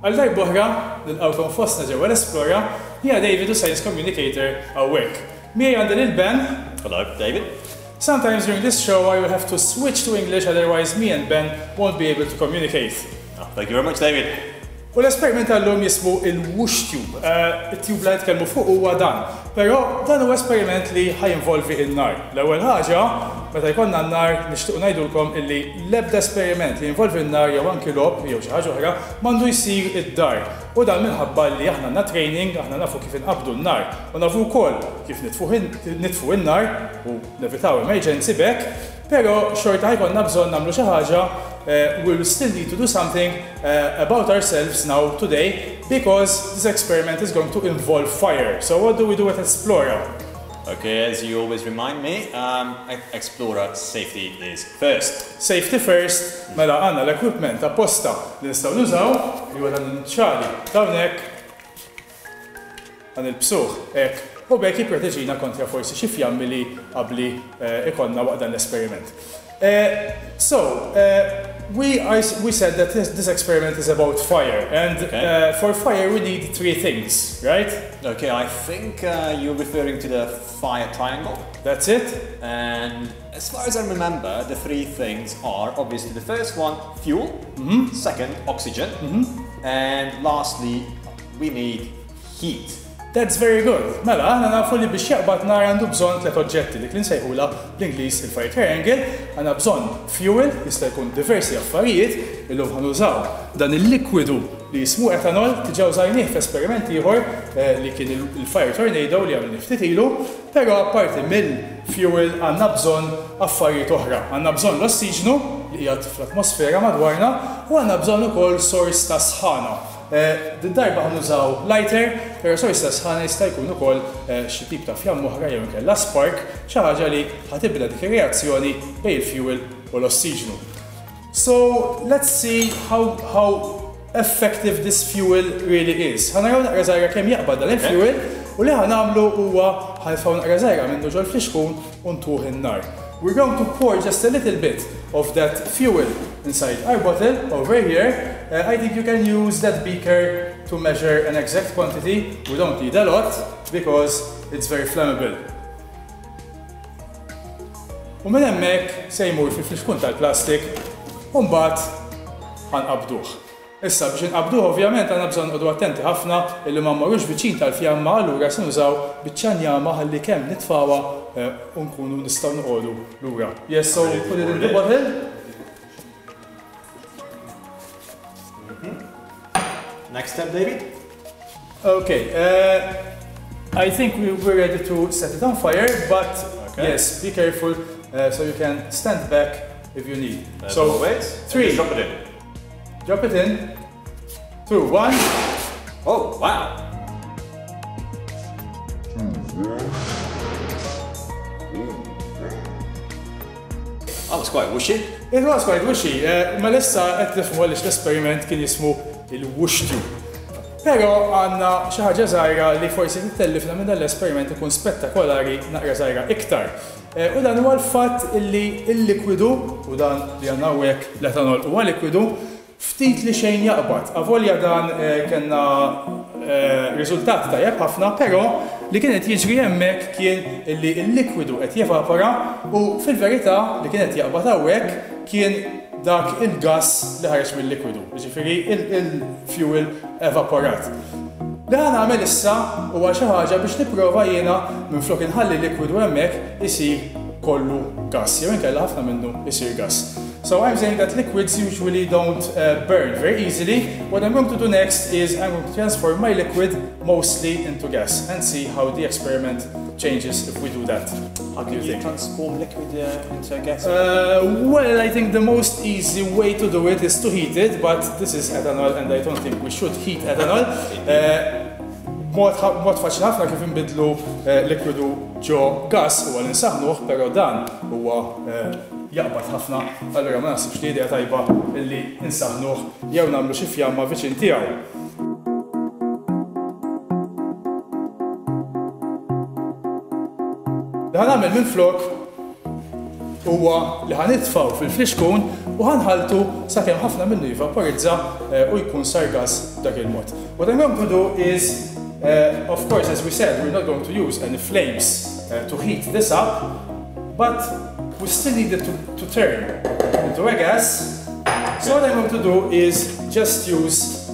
Għal darba oħra, nilqawkom fostna ġewwa l-Esplora, hija David u Science Communicator hawnhekk. Miegħi għandi lil Ben. Hello, David. Sometimes during this show I will have to switch to English, otherwise me and Ben won't be able to communicate. Oh, thank you very much, David. U l-esperiment għallum jismu il-Whoosh Tube. Il-tube li nitkellmu fuq huwa dan. Però dan huwa esperiment li ħajinvolvi in-nar. L-ewwel ħaġa, meta jkollna n-nar nixtieq ngħidulkom illi l-ebda esperiment li jinvolvi n-nar jew anki lob jew xi ħaġa oħra m'għandu jsir id-dar. U dan minħabba li aħna għandna training, aħna nafu kif inqabdu n-nar u nafu wkoll kif nitfu n-nar u nevitaw emergency back, però xorta ħajkonna bżonn nagħmlu xi ħaġa. We'll still need to do something about ourselves now today because this experiment is going to involve fire. So what do we do at Explorer? Okay, as you always remind me, Explorer safety is first. Safety first, mela għandna l-equipment apposta li nistgħu nużaw li huwa dan il-ċali hawnhekk għan il-bsuħ hekk u bekk jipproteġina kontra forsi xi fjammi li qabbli ikollna waqt dan l-esperiment. We said that this experiment is about fire, and for fire we need three things, right? Okay, I think you're referring to the fire triangle. That's it. And as far as I remember, the three things are obviously the first one, fuel, second, oxygen, and lastly, we need heat. That's very good. Mela, għana nafu li biex jaqbad nar għandu bżon tlet oġġetti li kien nsejħula bl-Ingliż il-fire triangle, għandna bżonn fuel, jista' jkun diversi affarijiet illum ħanużaw dan il-likwidu li jismu etanol, tiġa użajnieh f'esperimenti ieħor li kien il-fire tornado li għamil ftit ilu, però apparti mill-fuel għandna bżonn affarijiet oħra. Għandna bżonn l-ossiġnu li qiegħed fl-atmosfera madwarna u għandna bżonn ukoll sors ta' sħana. Darba ħanużaw lighter, pero sors ta' sħana jista' jkun ukoll xi tip ta' fjamm oħra jew inkella spark, xi ħaġa li ħatibda dik ir-reazzjoni bejn il-fuel u l-ossiġnu. So let's see how effective this fuel really is. Ħanaraw naqra żgħira kemm jaqbad dan il-fuel u li ħanagħmlu huwa ħalfaw naqra żgħira minnu ġol fl-ixkun u ntuħ in-nar. We're going to pour just a little bit of that fuel inside our bottle over here. I think you can use that beaker to measure an exact quantity. We don't need a lot because it's very flammable. U minn hemmhekk se jmur fil-fliexkun tal-plastik u mbagħad ħanqabduh. Issa biex inqabduh ovvjament għandna bżonn nqogħdu attenti ħafna illi ma mmorrux viċin tal-fjamma, allura se nużaw biċċanjama ħalli kemm nitfawha u nkunu nistgħu noqogħdu lura. Yes, so put it in the bottle. Next step, David. Okay, I think we're ready to set it on fire, but yes, be careful so you can stand back if you need. So, always. 3. Drop it in. Drop it in. 2, 1. Oh, wow. That was quite whooshy. It was quite whooshy. Ma lissa qed tifhmu għaliex l-esperiment kien jismu il-Whoosh Tube. Però għandna xi ħaġa żgħira li forsi titellifna minn dan l-esperiment ikun spettakolari naqra żgħira iktar. U dan huwa l-fatt illi l-likwidu u dan li għandna hawnhekk l-etanol huwa likwidu ftit li xejn jaqbad. Avolja dan kellna riżultat tajjeb ħafna, però li kien qed jiġri hemmhekk kien illi l-likwidu qed jevapora u fil-verità li kien qed jaqbad hawnhekk kien dak il-gass li ħareġ mill-likwidu, jiġifieri il-fuel evaporat. Li ħanagħmel issa huwa xi ħaġa biex nipprova jiena minflok inħalli l-likwidu hemmhekk isir kollu gass, jew inkella ħafna minnu isir gass. So I'm saying that liquids usually don't burn very easily. What I'm going to do next is I'm going to transform my liquid mostly into gas and see how the experiment changes if we do that. How do you transform liquid into gas? Well, I think the most easy way to do it is to heat it, but this is ethanol and I don't think we should heat ethanol. Mod faċli ħafna kif inbidlu likwidu ġo gas huwa li nsaħħnuh, però dan huwa jaqbad ħafna, allura ma naħsibx li idea tajba illi nsaħħnuh jew nagħmlu xi fjamma viċin tiegħu. Li ħanagħmel minflok huwa li ħanitfgħu fil-fliexkun u ħanħaltu sakemm ħafna minnu jivaporizza u jkun sar gas dak il-mod. What I'm going to do is, of course, as we said, we're not going to use any flames to heat this up, but we still need it to turn into a gas. So what I'm going to do is just use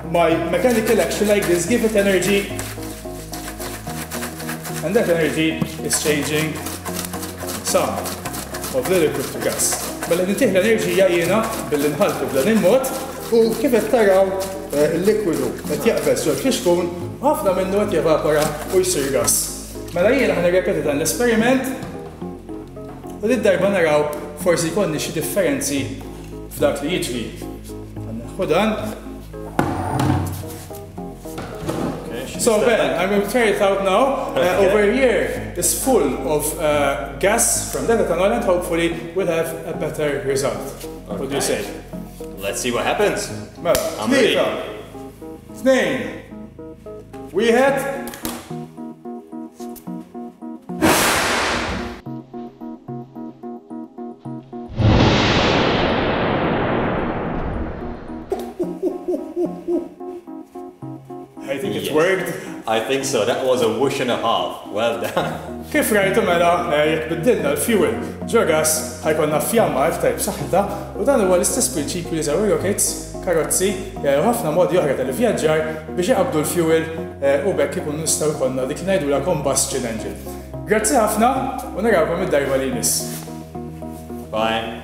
my mechanical action like this, give it energy, and that energy is changing some of the liquid to gas. Mela nitih l-enerġija jiena billi nħaltu b'dan il-mod u kif qed taraw il-likwidu qed jaqbes ġol kixkun ħafna minnu qed jevapora u jsir gas. Mela jiena ħanirrepeti dan l-esperiment u lid-darba naraw forsi jkollni xi differenzi f'dak li jiġri. Ħu dan. So Ben, I'm going to try it out now. Over here is full of gas from that ethanol and hopefully we'll have a better result. Okay. What do you say? Let's see what happens. Mela, I'm ready. Tnejn. Wieħed. I think it worked. I think so. That was a whoosh and a half. Well done. Kif rajtu mela jekk biddilna l-fuel ġo gas ħajkonna fjamma F-type b'saħħitha u dan huwa l-istess prinċipju li żew rockets, karozzi u ħafna modi oħra tal-ivvjaġġar biex iqabdu l-fuel u bekk ikun nistgħu jkollna dik li ngħidula combustion engine. Grazzi ħafna u narawkom id-darba li jmiss. Bye.